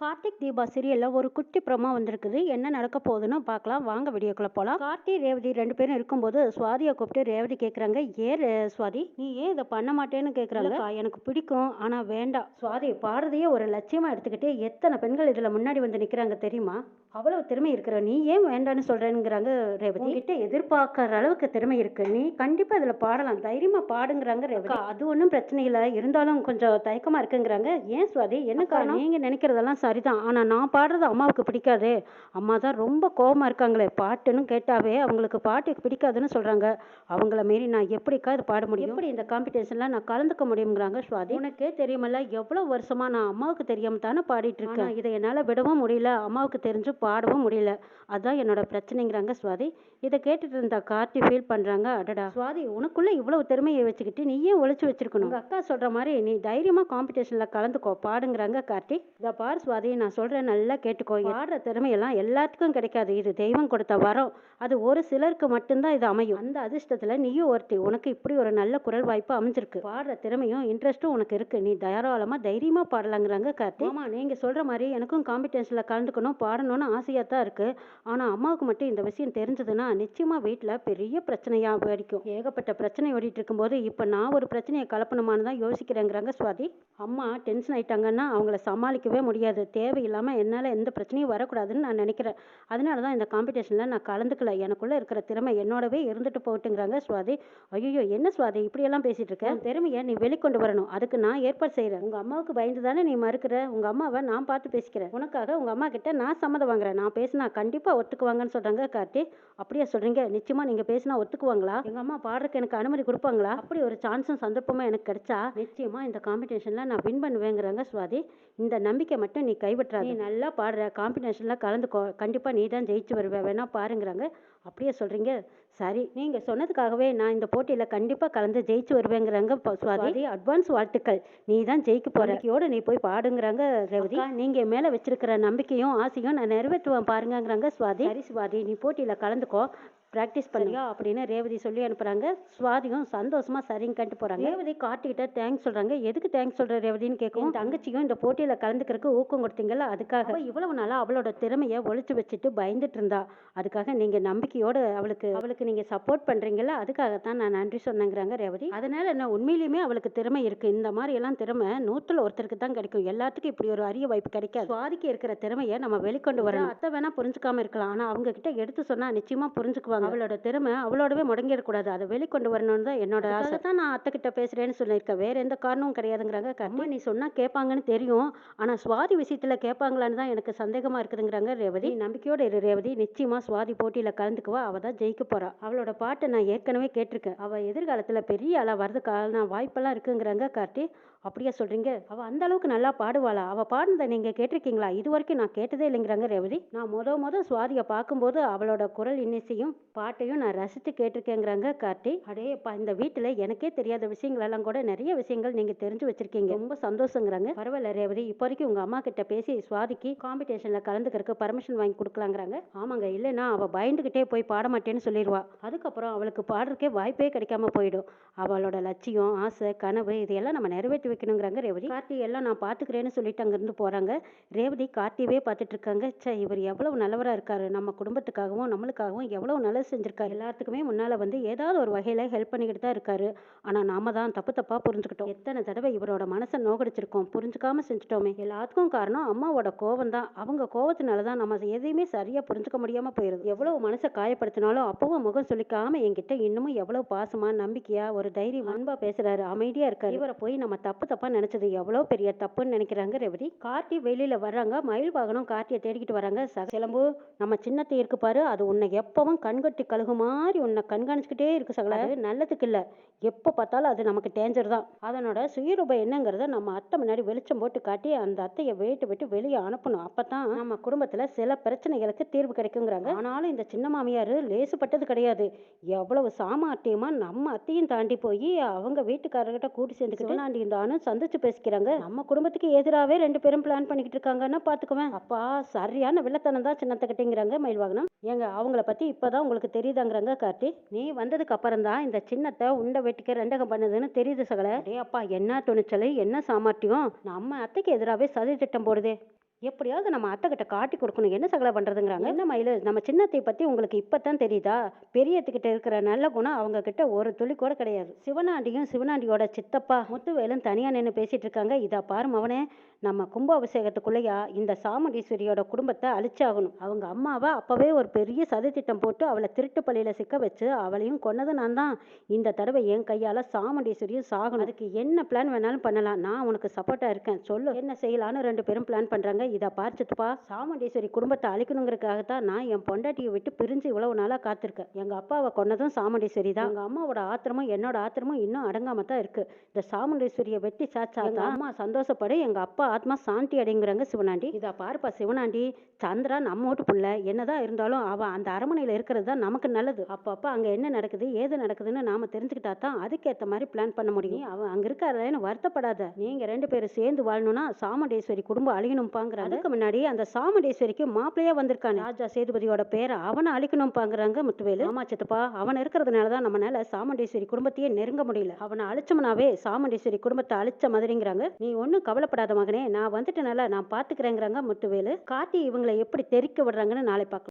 கார்த்திக் தீபா சீரியல்ல ஒரு குட்டி ப்ரோமோ வந்திருக்குது. என்ன நடக்க போகுதுன்னு பார்க்கலாம். வாங்க வீடியோக்குள்ள போலாம். கார்த்தி ரேவதி 2 பேரும் இருக்கும்போது சுவாதியை கூப்பிட்டு ரேவதி கேக்குறாங்க, ஏன் சுவாதி நீ ஏன் இதை பண்ண மாட்டேன்னு கேக்குறாங்க. எனக்கு பிடிக்கும் ஆனா வேண்டாம். சுவாதி பாரதியே ஒரு லட்சியமா எடுத்துக்கிட்டு எத்தனை பெண்கள் இதுல முன்னாடி வந்து நிக்கிறாங்க தெரியுமா? அவ்வளவு திறமை இருக்கிற நீ ஏன் வேண்டான்னு சொல்றேங்கிறாங்க ரேவதி. கிட்ட எதிர்பார்க்கற அளவுக்கு திறமை இருக்கு, நீ கண்டிப்பா இதுல பாடலாம், தைரியமா பாடுங்கிறாங்க ரேவதி. அது ஒன்றும் பிரச்சனை இல்லை, இருந்தாலும் கொஞ்சம் தயக்கமா இருக்குங்கிறாங்க. ஏன் சுவாதி, என்ன காரணம்? நீங்க நினைக்கிறதெல்லாம் சரிதான், ஆனா நான் பாடுறது அம்மாவுக்கு பிடிக்காதே. அம்மா தான் ரொம்ப கோபமா இருக்காங்களே, பாட்டுன்னு கேட்டாவே அவங்களுக்கு பாட்டு பிடிக்காதுன்னு சொல்றாங்க. அவங்கள மீறி நான் எப்படிக்கா இது பாட முடியும்? எப்படி இந்த காம்படிஷன்ல நான் கலந்துக்க முடியுங்கிறாங்க சுவாதி. உனக்கே தெரியுமல்ல, எவ்வளவு வருஷமா நான் அம்மாவுக்கு தெரியாம தானே பாடிட்டு இருக்கேன். இதை என்னால விடவும் முடியல, அம்மாவுக்கு தெரிஞ்சு பாடவும் முடியல. அதான் என்னோட பிரச்சனைங்கிறாங்க சுவாதி. இதை கேட்டுட்டு இருந்த கார்த்தி ஃபீல் பண்றாங்க, அடடா சுவாதி உனக்குள்ள இவ்வளவு திறமையை வச்சுக்கிட்டு நீ ஏன் ஒளிச்சு வச்சிருக்கணும்? உங்க அக்கா சொல்ற மாதிரி நீ தைரியமா காம்படிஷன்ல கலந்துக்கோ, பாடுங்கிறாங்க கார்த்தி. இதை பாரு சுவாதி, நான் சொல்றேன் நல்லா கேட்டுக்கோ. பாடுற திறமையெல்லாம் எல்லாத்துக்கும் கிடைக்காது, இது தெய்வம் கொடுத்த வரம். அது ஒரு சிலருக்கு மட்டும்தான் இது அமையும். அந்த அதிர்ஷ்டத்துல நீயும் ஒருத்தி, உனக்கு இப்படி ஒரு நல்ல குரல் வாய்ப்பு அமைஞ்சிருக்கு. பாடுற திறமையும் இன்ட்ரெஸ்ட்டும் உனக்கு இருக்கு, நீ தாராளமா தைரியமா பாடலாங்கிறாங்க கார்த்தி. ஆமா, நீங்க சொல்ற மாதிரி எனக்கும் காம்படிஷன்ல கலந்துக்கணும், பாடணும்னு ஆசையா தான் இருக்கு. ஆனா அம்மாவுக்கு மட்டும் இந்த விஷயம் தெரிஞ்சதுன்னா நிச்சயமா வீட்டுல பெரிய பிரச்சனையா வெடிக்கும். ஏகப்பட்ட பிரச்சனை ஓடிட்டு இருக்கும்போது இப்ப நான் ஒரு பிரச்சனையை கலப்பணுமான்னு தான் யோசிக்கிறேங்கிறாங்க சுவாதி. அம்மா டென்ஷன் ஆயிட்டாங்கன்னா அவங்கள சமாளிக்கவே முடியாது, தேவையில்லாம என்னால எந்த பிரச்சனையும் வரக்கூடாதுன்னு நான் நினைக்கிறேன். அதனாலதான் இந்த காம்படிஷன்ல நான் கலந்துக்கல, எனக்குள்ள இருக்கிற திறமை என்னோடவே இருந்துட்டு போட்டுங்கிறாங்க சுவாதி. ஐயோ என்ன சுவாதி இப்படி எல்லாம் பேசிட்டு இருக்க? திறமையை நீ வெளிக்கொண்டு வரணும், அதுக்கு நான் ஏற்பாடு செய்யறேன். உங்க அம்மாவுக்கு பயந்து தானே நீ மறுக்கிற? உங்க அம்மாவை நான் பார்த்து பேசிக்கிறேன், உனக்காக உங்க அம்மா கிட்ட நான் சம்மதம் வாங்குறேன். நான் பேசினா கண்டிப்பா ஒத்துக்குவாங்கன்னு சொல்றாங்க கார்த்தி. அப்படியே சொல்றீங்க? நிச்சயமா நீங்க பேசினா ஒத்துக்குவாங்களா? எங்க அம்மா பாடுறதுக்கு எனக்கு அனுமதி கொடுப்பாங்களா? அப்படி ஒரு சான்ஸும் சந்தர்ப்பமா எனக்கு கிடைச்சா நிச்சயமா இந்த காம்படிஷன்ல நான் வின் பண்ணுவேங்கிறாங்க சுவாதி. இந்த நம்பிக்கை மட்டும் நீ கைவிட்டுறாத, நீ நல்லா பாடுற, காம்படிஷன்ல கலந்துக்கோ, கண்டிப்பா நீ தான் ஜெயிச்சு வருவ, வேணா பாருங்கிறாங்க. அப்படியே சொல்றீங்க? சரி, நீங்க சொன்னதுக்காகவே நான் இந்த போட்டியில கண்டிப்பா கலந்து ஜெயிச்சு வருவேங்கிறாங்க சுவாதி. அட்வான்ஸ் வாழ்த்துக்கள், நீ தான் ஜெயிக்க போற, நம்பிக்கையோட நீ போய் பாடுங்கிறாங்க ரேவதி. நீங்க மேல வச்சிருக்கிற நம்பிக்கையும் ஆசையும் நான் நிறைவேற்றுவேன் பாருங்கிறாங்க சுவாதி. சரி சுவாதி, நீ போட்டியில கலந்துக்கோ, பிராக்டிஸ் பண்ணியா அப்படின்னு ரேவதி சொல்லி அனுப்புறாங்க. சுவாதியும் சந்தோஷமா சரின்னு கண்டு போறாங்க. ரேவதி கார்த்திகிட்ட தேங்க்ஸ் சொல்றாங்க. எதுக்கு தேங்க்ஸ் சொல்ற ரேவதின்னு கேட்கும். தங்கச்சியும் இந்த போட்டியில கலந்துக்கிறதுக்கு ஊக்கம் கொடுத்தீங்கல்ல, அதுக்காக. இவ்வளவு நாளா அவளோட திறமையை ஒழிச்சு வச்சுட்டு பயந்துட்டு இருந்தா, அதுக்காக நீங்க நம்பிக்கையோட அவளுக்கு நீங்க சப்போர்ட் பண்றீங்கல்ல, அதுக்காகத்தான் நான் நன்றி சொன்னேங்கிறாங்க ரேவதி. அதனால என்ன, உண்மையிலுமே அவளுக்கு திறமை இருக்கு. இந்த மாதிரி எல்லாம் திறமை 100ல் ஒருத்தருக்கு தான் கிடைக்கும், எல்லாத்துக்கும் இப்படி ஒரு அரிய வாய்ப்பு கிடைக்காது. சுவாதிக்கு இருக்கிற திறமையை நம்ம வெளிக்கொண்டு வரணும். அத்தை வேணா புரிஞ்சுக்காம இருக்கலாம், ஆனா அவங்க கிட்ட எடுத்து சொன்னா நிச்சயமா புரிஞ்சுக்குவாங்க. அவளோட திறமை அவளோடவே முடங்கிடக்கூடாது, அதை வெளிக்கொண்டு வரணும்னு தான் என்னோட ஆசை. தான் நான் அத்தை கிட்ட பேசுறேன்னு சொல்லியிருக்கேன், வேற எந்த காரணமும் கிடையாதுங்கிறாங்க. அம்மா நீ சொன்னா கேட்பாங்கன்னு தெரியும், ஆனா சுவாதி விஷயத்துல கேட்பாங்களான்னு தான் எனக்கு சந்தேகமா இருக்குதுங்கிறாங்க ரேவதி. நம்பிக்கையோட இரு ரேவதி, நிச்சயமா சுவாதி போட்டியில கலந்துக்குவா, அவ தான் ஜெயிக்க போறா. அவளோட பாட்டை நான் ஏற்கனவே கேட்டிருக்கேன், அவ எதிர்காலத்துல பெரிய ஆளா வரதுக்கான வாய்ப்பெல்லாம் இருக்குங்கிறாங்க கார்த்தி. அப்படியே சொல்றீங்க? அவ அந்த அளவுக்கு நல்லா பாடுவாளா? அவ பாடுனதை நீங்க கேட்டிருக்கீங்களா? இது வரைக்கும் நான் கேட்டதே இல்லைங்கிறாங்க ரேவதி. நான் முத சுவாதியை பார்க்கும்போது அவளோட குரல் இன்னிசையும் பாட்டையும் நான் ரசித்து கேட்டிருக்கேங்கிறாங்க கார்த்தி. அடேப்பா, இந்த வீட்டுல எனக்கே தெரியாத விஷயங்கள் எல்லாம் கூட நிறைய விஷயங்கள் நீங்க தெரிஞ்சு வச்சிருக்கீங்க, ரொம்ப சந்தோஷங்கிறாங்க. பரவாயில்ல ரேவதி, இப்போ வரைக்கும் உங்க அம்மா கிட்ட பேசி சுவாதிக்கு காம்படிஷன்ல கலந்துக்கிறதுக்கு பர்மிஷன் வாங்கி கொடுக்கலாங்கிறாங்க. ஆமாங்க, இல்லைன்னா அவ பயந்துகிட்டே போய் பாட மாட்டேன்னு சொல்லிடுவா, அதுக்கப்புறம் அவளுக்கு பாடுறதுக்கே வாய்ப்பே கிடைக்காம போயிடும். அவளோட லட்சியம், ஆசை, கனவு இதையெல்லாம் நம்ம நிறைவேற்றி வைக்கணுங்கிறாங்க ரேவதி. கார்த்தி எல்லாம் நான் பாத்துக்கிறேன்னு சொல்லிட்டு அங்கிருந்து போறாங்க. ரேவதி கார்த்தியவே பார்த்துட்டு இருக்காங்க. சே, இவர் எவ்வளவு நல்லவரா இருக்காரு, நம்ம குடும்பத்துக்காகவும் நம்மளுக்காகவும் எவ்வளவு நல்லது செஞ்சிருக்காரு, எல்லாத்துக்குமே முன்னால வந்து ஏதாவது ஒரு வகையில ஹெல்ப் பண்ணிக்கிட்டு தான் இருக்காரு. ஆனா நாம தான் தப்பா புரிஞ்சுக்கிட்டோம். எத்தனை தடவை இவரோட மனசை நோகடிச்சிருக்கோம், புரிஞ்சுக்காம செஞ்சுட்டோமே. எல்லாத்துக்கும் காரணம் அம்மாவோட கோவம் தான், அவங்க கோவத்தினாலதான் நம்ம எதையுமே சரியா புரிஞ்சுக்க முடியாம போயிருது. எவ்வளவு மனசை காயப்படுத்தினாலும் அப்பவும் முகம் சொல்லிக்காம என்கிட்ட இன்னமும் எவ்வளவு பாசமா நம்பிக்கையா ஒரு தைரியம் அன்பா பேசுறாரு, அமைதியா இருக்காரு. இவரை போய் நம்ம தப்பா நினைச்சது எவ்வளவு பெரிய தப்புன்னு நினைக்கிறாங்க ரேவதி. கார்த்தி வெளியில வர்றாங்க, மயில் வாகனம் கார்த்தியை தேடிக்கிட்டு வராங்க. சிலம்பு, நம்ம சின்னத்தை இருக்கு பாரு, அது உன்னை எப்பவும் கண்கட்டி கழுகு மாதிரி உன்னை கண்காணிச்சுக்கிட்டே இருக்கு சகல, நல்லதுக்கு இல்ல, எப்ப பார்த்தாலும் அது நமக்கு டேஞ்சர் தான். அதனோட சுயரூபம் என்னங்கிறத நம்ம அத்தை முன்னாடி வெளிச்சம் போட்டு காட்டி அந்த அத்தையை விட்டு வெளியே அனுப்பணும், அப்பதான் நம்ம குடும்பத்துல சில பிரச்சனைகளுக்கு தீர்வு கிடைக்குங்கிறாங்க. ஆனாலும் இந்த சின்ன மாமியாரு லேசுப்பட்டது கிடையாது, எவ்வளவு சாமர்த்தியமா நம்ம அத்தையும் தாண்டி போய் அவங்க வீட்டுக்காரர்கிட்ட கூட்டி சேர்ந்துக்கிட்டு இருந்தாலும் சந்திச்சு பேசிக்கிறாங்க. நம்ம குடும்பத்துக்கு எதிராவே 2 பேரும் பிளான் பண்ணிக்கிட்டு இருக்காங்கன்னா பாத்துக்குவேன். அப்பா சரியான வில்லத்தனம் தான் சின்னத்தை கிட்டேங்கிறாங்க மயில் வாகனம். ஏங்க, அவங்கள பத்தி இப்பதான் உங்களுக்கு தெரியுதாங்கிறாங்க கார்த்தி. நீ வந்ததுக்கு அப்புறம் தான் இந்த சின்னத்தை உண்டை வெட்டிக்க ரெண்டகம் பண்ணுதுன்னு தெரியுது சகல. டே அப்பா, என்ன துணிச்சல், என்ன சாமர்த்தியம், நம்ம அத்தைக்கு எதிராவே சதி திட்டம் போடுதே. எப்படியாவது நம்ம அத்தை கிட்ட காட்டி கொடுக்கணும். என்ன சகல பண்றதுங்கிறாங்க. என்ன மயிலு, நம்ம சின்னத்தை பத்தி உங்களுக்கு இப்பதான் தெரியுதா? பெரியத்துக்கிட்ட இருக்கிற நல்ல குணம் அவங்க கிட்ட ஒரு துளி கூட கிடையாது. சிவனாண்டியும் சிவனாண்டியோட சித்தப்பா முத்துவேலும் தனியா நின்னு பேசிட்டு இருக்காங்க. இதா பாரு மவனே, நம்ம கும்பாபிஷேகத்துக்குள்ளயா இந்த சாமுண்டீஸ்வரியோட குடும்பத்தை அழிச்சாகணும். அவங்க அம்மாவை அப்பவே ஒரு பெரிய சதித்திட்டம் போட்டு அவளை திருட்டு பள்ளியில சிக்க வச்சு அவளையும் கொன்னது நான் தான். இந்த தடவை என் கையால சாமுண்டீஸ்வரியும் சாகணும். அதுக்கு என்ன பிளான் வேணாலும் பண்ணலாம். நான் உனக்கு சப்போர்ட்டா இருக்கேன். சொல்லு என்ன செய்யலான்னு ரெண்டு பேரும் பிளான் பண்றாங்க. இதை பார்த்துப்பா, சாமுண்டீஸ்வரி குடும்பத்தை அழிக்கணுங்கிறதுக்காகத்தான் நான் என் பொண்டாட்டியை விட்டு பிரிஞ்சு இவ்வளவு நாளா காத்திருக்கேன். எங்க அப்பாவை கொன்னதும் சாமுண்டீஸ்வரி தான். எங்க அம்மாவோட ஆத்திரமும் என்னோட ஆத்திரமும் இன்னும் அடங்காம தான் இருக்கு. இந்த சாமுண்டீஸ்வரியை வெட்டி சாச்சா எங்க அம்மா சந்தோஷப்படு, எங்க அப்பா ஆத்மா சாந்தி அடைங்கிறாங்க சிவனாண்டி. இதா பாருப்பா சிவனாண்டி, சந்திரா நம்ம வீட்டு புள்ள. என்னதான் இருந்தாலும் அவ அந்த அரண்மனையில இருக்கிறது தான் நமக்கு நல்லது. அப்பப்ப அங்க என்ன நடக்குது ஏது நடக்குதுன்னு நாம தெரிஞ்சுக்கிட்டா தான் அதுக்கேற்ற மாதிரி பிளான் பண்ண முடியும். அவன் அங்க இருக்காருன்னு வருத்தப்படாத. நீங்க ரெண்டு பேரும் சேர்ந்து வாழணும்னா சாமுண்டீஸ்வரி குடும்பம் அழியணும்பாங்கிறாங்க. அதுக்கு முன்னாடி அந்த சாமுண்டீஸ்வரிக்கு மாப்பிள்ளையா வந்திருக்கான் ராஜா சேதுபதியோட பேரை அவனை அழிக்கணும்பாங்கிறாங்க முத்துவேலு. ஆமா சித்தப்பா, அவன் இருக்கிறதுனாலதான் நம்மளால சாமுண்டீஸ்வரி குடும்பத்தையே நெருங்க முடியல. அவனை அழிச்சோம்னாவே சாமுண்டீஸ்வரி குடும்பத்தை அழிச்ச மாதிரிங்கிறாங்க. நீ ஒன்னும் கவலைப்படாத மகனே, நான் வந்துட்டனால நான் பாத்துக்கிறேங்கிறாங்க முத்துவேலு. கார்த்தி இவங்களை எப்படி தெரிக்க விடுறாங்கன்னு நாளை பார்க்கலாம்.